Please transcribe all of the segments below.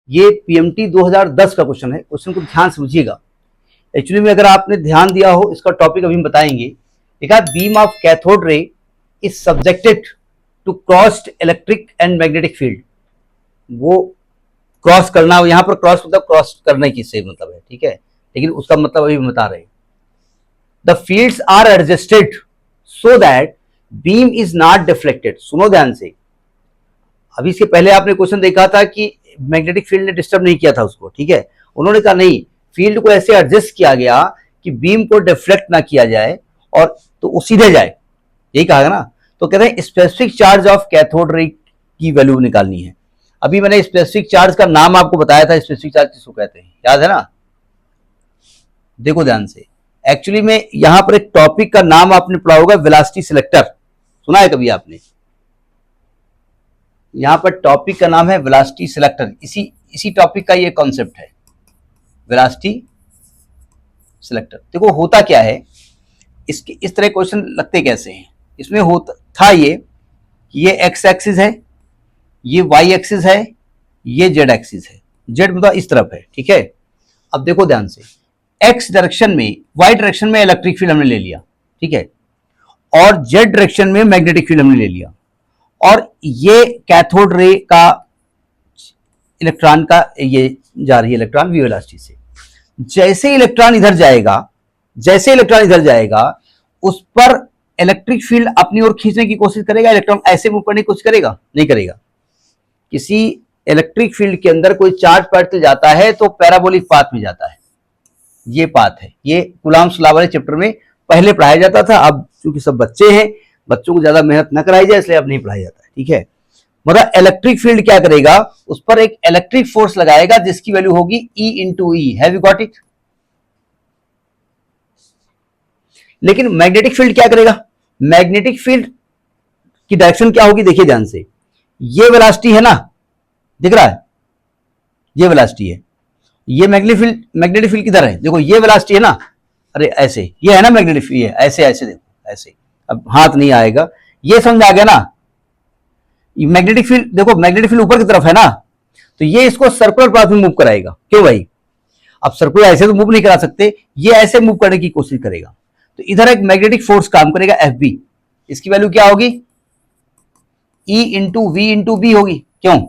ये पीएमटी 2010 का क्वेश्चन है। क्वेश्चन को ध्यान से समझिएगा। एक्चुअली में अगर आपने ध्यान दिया हो, इसका टॉपिक अभी हम बताएंगे। देखा, beam of cathode ray is subjected to crossed electric and magnetic field. वो क्रॉस करना, यहाँ पर क्रॉस मतलब क्रॉस करने की से मतलब है, ठीक है, लेकिन उसका मतलब अभी हम बता रहे हैं। The fields are adjusted so that beam is not deflected. सुनो ध्यान से, अभी इसके पहले आपने क्वेश्चन देखा था कि मैग्नेटिक फील्ड ने डिस्टर्ब नहीं किया था उसको, ठीक है। उन्होंने कहा नहीं, फील्ड को ऐसे एडजस्ट किया गया कि बीम को डिफ्लेक्ट ना किया जाए और तो वो सीधे जाए, यही कहा ना। तो कहते हैं स्पेसिफिक चार्ज ऑफ कैथोड रे की वैल्यू निकालनी है। अभी मैंने स्पेसिफिक चार्ज का नाम आपको बताया था, स्पेसिफिक चार्ज किसको कहते हैं, याद है ना। देखो ध्यान से, एक्चुअली में यहां पर एक टॉपिक का नाम आपने पढ़ा होगा, वेलोसिटी सिलेक्टर। सुना है कभी आपने? यहां पर टॉपिक का नाम है वेलोसिटी सिलेक्टर। इसी टॉपिक का ये कॉन्सेप्ट है, वेलोसिटी सिलेक्टर। देखो होता क्या है, इसके इस तरह क्वेश्चन लगते कैसे हैं। इसमें होता था ये एक्स एक्सिस है, ये वाई एक्सिस है, ये जेड एक्सिस है। जेड मतलब इस तरफ है, ठीक है। अब देखो ध्यान से, एक्स डायरेक्शन में, वाई डायरेक्शन में इलेक्ट्रिक फील्ड हमने ले लिया, ठीक है, और जेड डायरेक्शन में मैग्नेटिक फील्ड हमने ले लिया, और ये कैथोड रे का इलेक्ट्रॉन का ये जा रही है इलेक्ट्रॉन वी वेलोसिटी से। जैसे इलेक्ट्रॉन इधर जाएगा, उस पर इलेक्ट्रिक फील्ड अपनी ओर खींचने की कोशिश करेगा। इलेक्ट्रॉन ऐसे मूव करने की कोशिश करेगा? नहीं करेगा। किसी इलेक्ट्रिक फील्ड के अंदर कोई चार्ज पार्टिकल जाता है तो पैराबोलिक पाथ में जाता है। ये पाथ है, ये कूलॉम्स लॉ वाले चैप्टर में पहले पढ़ाया जाता था। अब चूंकि सब बच्चे हैं, बच्चों को ज्यादा मेहनत न कराई जाए, इसलिए अब नहीं पढ़ाया जाता है, ठीक है। मतलब इलेक्ट्रिक फील्ड क्या करेगा, उस पर एक इलेक्ट्रिक फोर्स लगाएगा जिसकी वैल्यू होगी E into E. Have you got it? लेकिन मैग्नेटिक फील्ड क्या करेगा? मैग्नेटिक फील्ड की डायरेक्शन क्या होगी, देखिए ध्यान से। ये वेलोसिटी है ना, दिख रहा है, ये वेलोसिटी है। ये मैग्नेटिक फील्ड किधर है? देखो ये वेलोसिटी है ना, अरे ऐसे, ये है ना मैग्नेटिक फील्ड, ये ऐसे ऐसे देखो, ऐसे। अब हाथ नहीं आएगा, ये समझ आ गया ना। मैग्नेटिक फील्ड देखो, मैग्नेटिक फील्ड ऊपर की तरफ है ना, तो ये इसको सर्कुलर पाथ में मूव कराएगा। क्यों भाई? अब सर्कुलर ऐसे तो मूव नहीं करा सकते, ये ऐसे मूव करने की कोशिश करेगा। तो इधर एक मैग्नेटिक फोर्स काम करेगा FB। इसकी वैल्यू क्या होगी? E into V into B होगी। क्यों?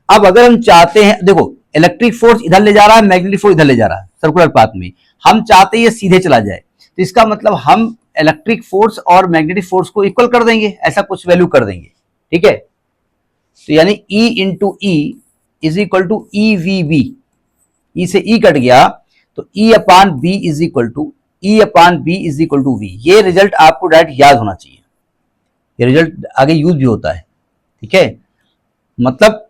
अब अगर हम चाहते हैं, देखो इलेक्ट्रिक फोर्स इधर ले जा रहा है, मैग्नेटिक फोर्स इधर ले जा रहा है सर्कुलर पाथ में, हम चाहते हैं ये सीधे चला जाए, तो इसका मतलब हम इलेक्ट्रिक फोर्स और मैग्नेटिक फोर्स को इक्वल कर देंगे, ऐसा कुछ वैल्यू कर देंगे, ठीक है। तो यानी E into E is equal to E V B. E से ई कट गया, तो E upon B is equal to V. ये रिजल्ट आपको डायरेक्ट याद होना चाहिए, ये रिजल्ट आगे यूज भी होता है, ठीक है। मतलब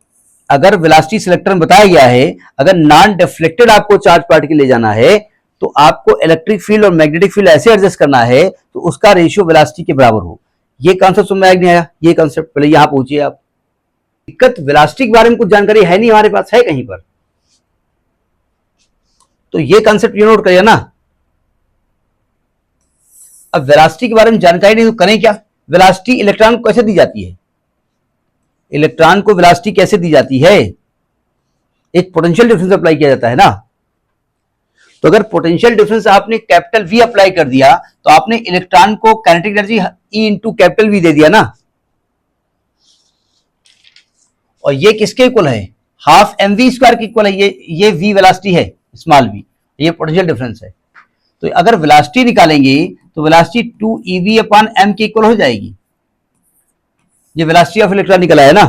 अगर वेलोसिटी सिलेक्टर में बताया गया है, अगर नॉन डिफ्लेक्टेड आपको चार्ज पार्टिकल ले जाना है, तो आपको इलेक्ट्रिक फील्ड और मैग्नेटिक फील्ड ऐसे एडजस्ट करना है तो उसका रेशियो वेलोसिटी के बराबर हो। ये कॉन्सेप्ट समझ में नहीं आया? ये कॉन्सेप्ट पहले यहां पहुंचिए आप। दिक्कत, वेलोसिटी के बारे में कुछ जानकारी है नहीं हमारे पास, है कहीं पर, तो ये कॉन्सेप्ट ये नोट करिए ना। अब वेलोसिटी के बारे में जानकारी नहीं तो करें क्या? वेलोसिटी इलेक्ट्रॉन को कैसे दी जाती है? इलेक्ट्रॉन को वेलोसिटी कैसे दी जाती है? एक पोटेंशियल डिफरेंस अप्लाई किया जाता है ना। तो अगर पोटेंशियल डिफरेंस आपने कैपिटल V अप्लाई कर दिया, तो आपने इलेक्ट्रॉन को kinetic energy E into capital V दे दिया ना। और ये किसके इक्वल है? हाफ mv स्क्वायर के इक्वल है। ये v वेलोसिटी है, स्मॉल v, ये पोटेंशियल डिफरेंस है। तो अगर वेलोसिटी निकालेंगे तो वेलोसिटी 2ev अपॉन m के इक्वल हो जाएगी। ये वेलोसिटी ऑफ इलेक्ट्रॉन निकला है ना,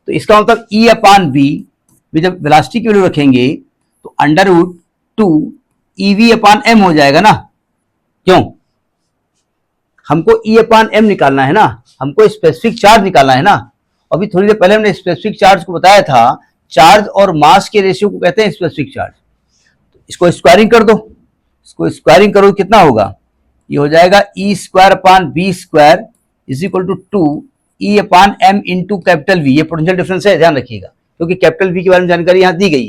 तो इसका मतलब E अपॉन बी में जब वेलोसिटी की वैल्यू रखेंगे तो under root 2 EV upon m हो जाएगा ना। क्यों? हमको E अपॉन m निकालना है ना, हमको स्पेसिफिक चार्ज निकालना है ना। अभी थोड़ी देर पहले हमने स्पेसिफिक चार्ज को बताया था, चार्ज और मास के रेशियो को कहते हैं स्पेसिफिक चार्ज। इसको स्क्वायरिंग कर दो, इसको स्क्वायरिंग करो कितना होगा? ये हो जाएगा E square upon B square is equal to 2 E अपॉन m इंटू कैपिटल V। ये पोटेंशियल डिफरेंस है, ध्यान रखिएगा, क्योंकि कैपिटल V के बारे में जानकारी यहां दी गई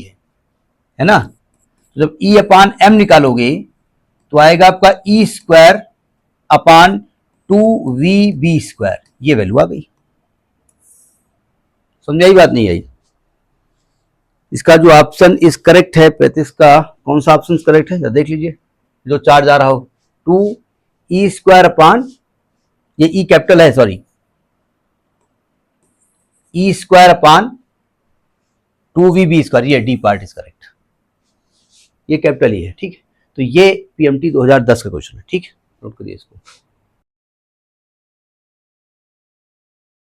है ना। तो जब E अपॉन m निकालोगे तो आएगा आपका E square upon 2VB square, ये वैल्यू आ गई। समझ आई बात नहीं आई? इसका जो ऑप्शन इज करेक्ट है 35 का, कौन सा ऑप्शन करेक्ट है देख लीजिए, जो चार्ज आ रहा हो, 2e² अपान, ये ई कैपिटल है, सॉरी, e² अपान 2vb², ये डी पार्ट इज करेक्ट, ये कैपिटल ही है, ठीक है। तो ये पीएमटी 2010 का क्वेश्चन है, ठीक है, नोट करिए इसको।